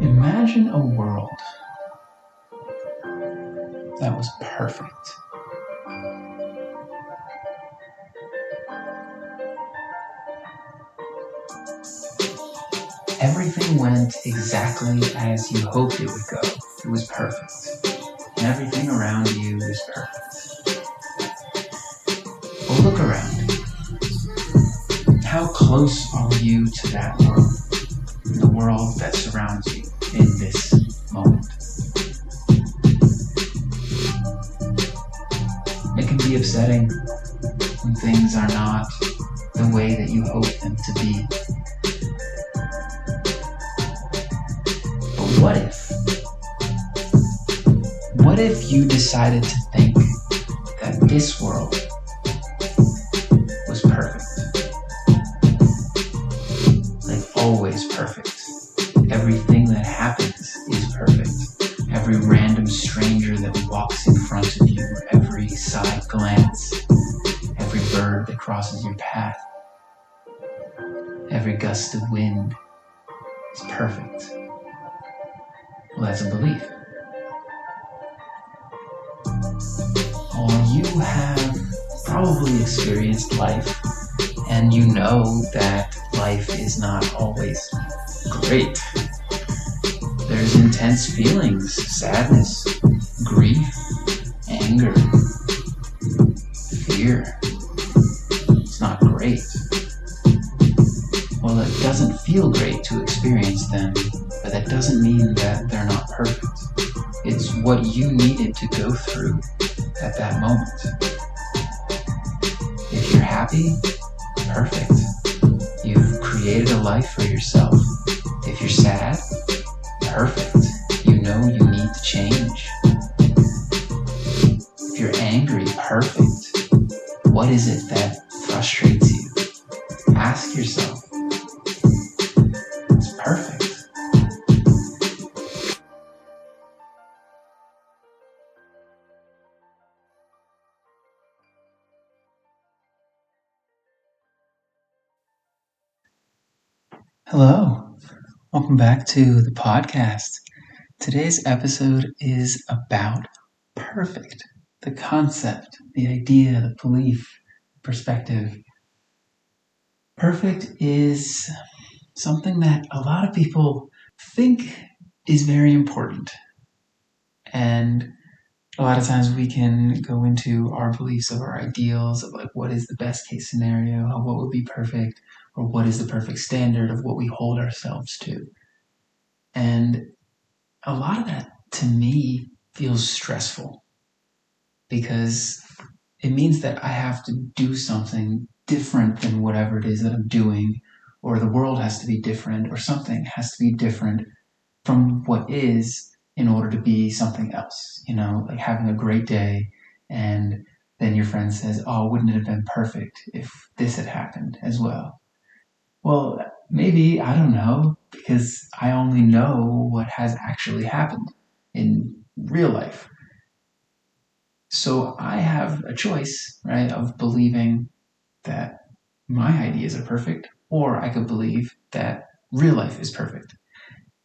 Imagine a world that was perfect. Everything went exactly as you hoped it would go. It was perfect. And everything around you is perfect. Well, look around. How close are you to that world? The world that surrounds you in this moment. It can be upsetting when things are not the way that you hope them to be. But what if? What if you decided to think that this world was perfect? Like always perfect. Everything that happens is perfect. Every random stranger that walks in front of you, every side glance, every bird that crosses your path, every gust of wind is perfect. Well, that's a belief. Well, you have probably experienced life, and you know that life is not always great. There's intense feelings, sadness, grief, anger, fear. It's not great. Well, it doesn't feel great to experience them, but that doesn't mean that they're not perfect. It's what you needed to go through at that moment. If you're happy, perfect. You've created a life for yourself. If you're sad, perfect. You know you need to change. If you're angry, perfect. What is it that frustrates you? Ask yourself. It's perfect. Hello, welcome back to the podcast. Today's episode is about perfect, the concept, the idea, the belief, perspective. Perfect is something that a lot of people think is very important. And a lot of times we can go into our beliefs of our ideals of like what is the best case scenario, what would be perfect, or what is the perfect standard of what we hold ourselves to. And a lot of that to me feels stressful because it means that I have to do something different than whatever it is that I'm doing, or the world has to be different, or something has to be different from what is in order to be something else, like having a great day and then your friend says, oh, wouldn't it have been perfect if this had happened as well? Well, maybe, I don't know, because I only know what has actually happened in real life. So I have a choice, right, of believing that my ideas are perfect, or I could believe that real life is perfect.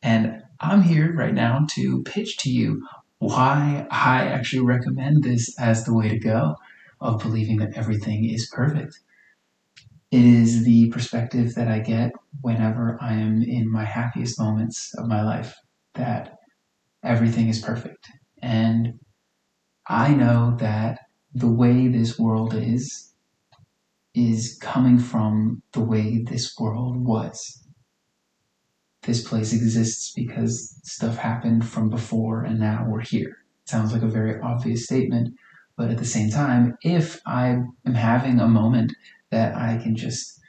And I'm here right now to pitch to you why I actually recommend this as the way to go of believing that everything is perfect. It is the perspective that I get whenever I am in my happiest moments of my life, that everything is perfect. And I know that the way this world is coming from the way this world was. This place exists because stuff happened from before and now we're here. It sounds like a very obvious statement, but at the same time, if I am having a moment that I can just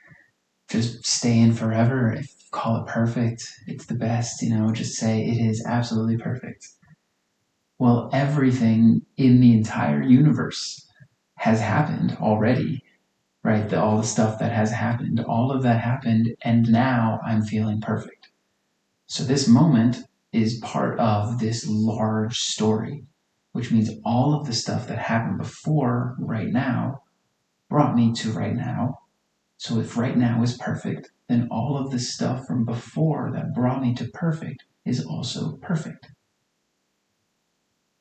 stay in forever, if call it perfect, it's the best, just say it is absolutely perfect. Well, everything in the entire universe has happened already, right? All the stuff that has happened, all of that happened, and now I'm feeling perfect. So this moment is part of this large story, which means all of the stuff that happened before right now brought me to right now. So if right now is perfect, then all of the stuff from before that brought me to perfect is also perfect.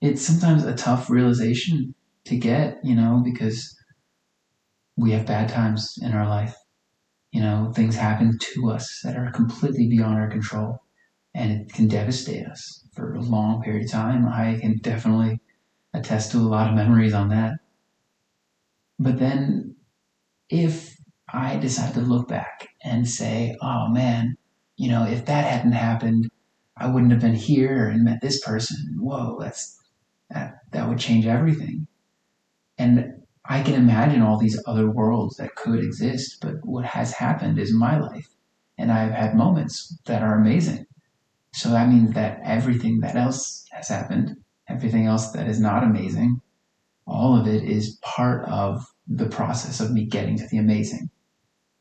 It's sometimes a tough realization to get, because we have bad times in our life. Things happen to us that are completely beyond our control, and it can devastate us for a long period of time. I can definitely attest to a lot of memories on that. But then if I decide to look back and say, oh man, if that hadn't happened, I wouldn't have been here and met this person. Whoa, that would change everything. And I can imagine all these other worlds that could exist, but what has happened is my life. And I've had moments that are amazing. So that means that everything that else has happened, everything else that is not amazing, all of it is part of the process of me getting to the amazing,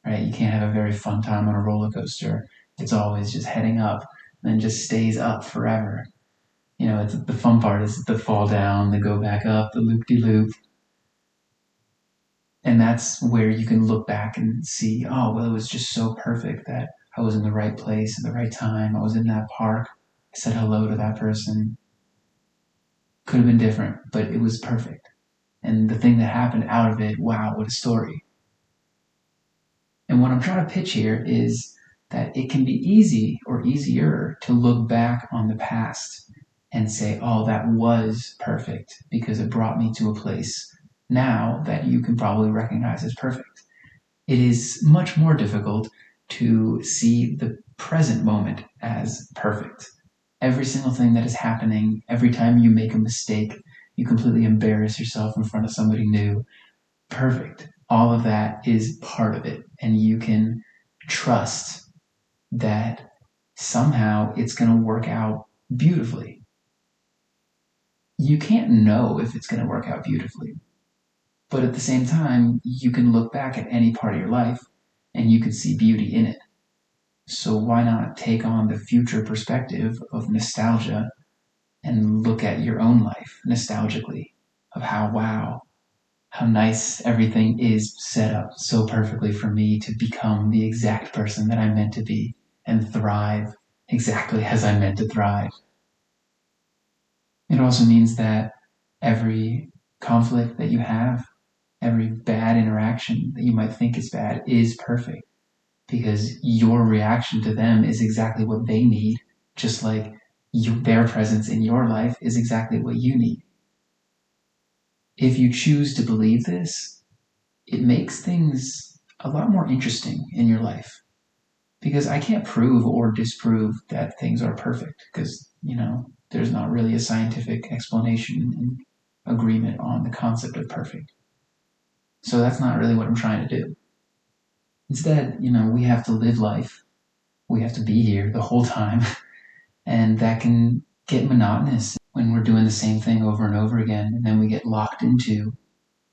right? You can't have a very fun time on a roller coaster. It's always just heading up and then just stays up forever. It's the fun part is the fall down, the go back up, the loop de loop. And that's where you can look back and see, oh, well, it was just so perfect that I was in the right place at the right time. I was in that park. I said hello to that person. Could have been different, but it was perfect. And the thing that happened out of it, wow, what a story. And what I'm trying to pitch here is that it can be easy or easier to look back on the past and say, oh, that was perfect because it brought me to a place now that you can probably recognize as perfect. It is much more difficult to see the present moment as perfect. Every single thing that is happening, every time you make a mistake, you completely embarrass yourself in front of somebody new. Perfect. All of that is part of it. And you can trust that somehow it's going to work out beautifully. You can't know if it's going to work out beautifully. But at the same time, you can look back at any part of your life and you can see beauty in it. So why not take on the future perspective of nostalgia and look at your own life nostalgically of how nice everything is set up so perfectly for me to become the exact person that I'm meant to be and thrive exactly as I'm meant to thrive. It also means that every conflict that you have, every bad interaction that you might think is bad is perfect because your reaction to them is exactly what they need, just like their presence in your life is exactly what you need. If you choose to believe this, it makes things a lot more interesting in your life because I can't prove or disprove that things are perfect because, there's not really a scientific explanation and agreement on the concept of perfect. So that's not really what I'm trying to do. Instead, we have to live life. We have to be here the whole time. And that can get monotonous when we're doing the same thing over and over again. And then we get locked into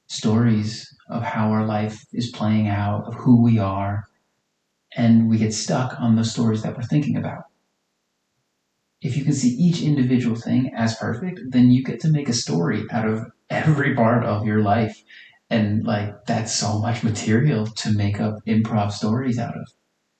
stories of how our life is playing out, of who we are. And we get stuck on the stories that we're thinking about. If you can see each individual thing as perfect, then you get to make a story out of every part of your life. And that's so much material to make up improv stories out of.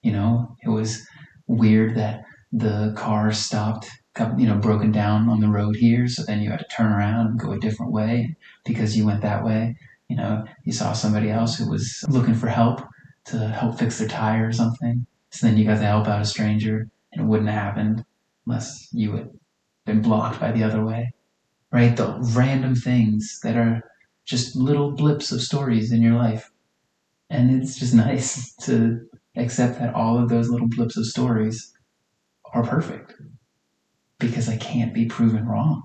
It was weird that the car stopped, broken down on the road here. So then you had to turn around and go a different way because you went that way. You saw somebody else who was looking for help to help fix their tire or something. So then you got to help out a stranger and it wouldn't have happened unless you had been blocked by the other way, right? The random things that are just little blips of stories in your life. And it's just nice to accept that all of those little blips of stories are perfect because I can't be proven wrong.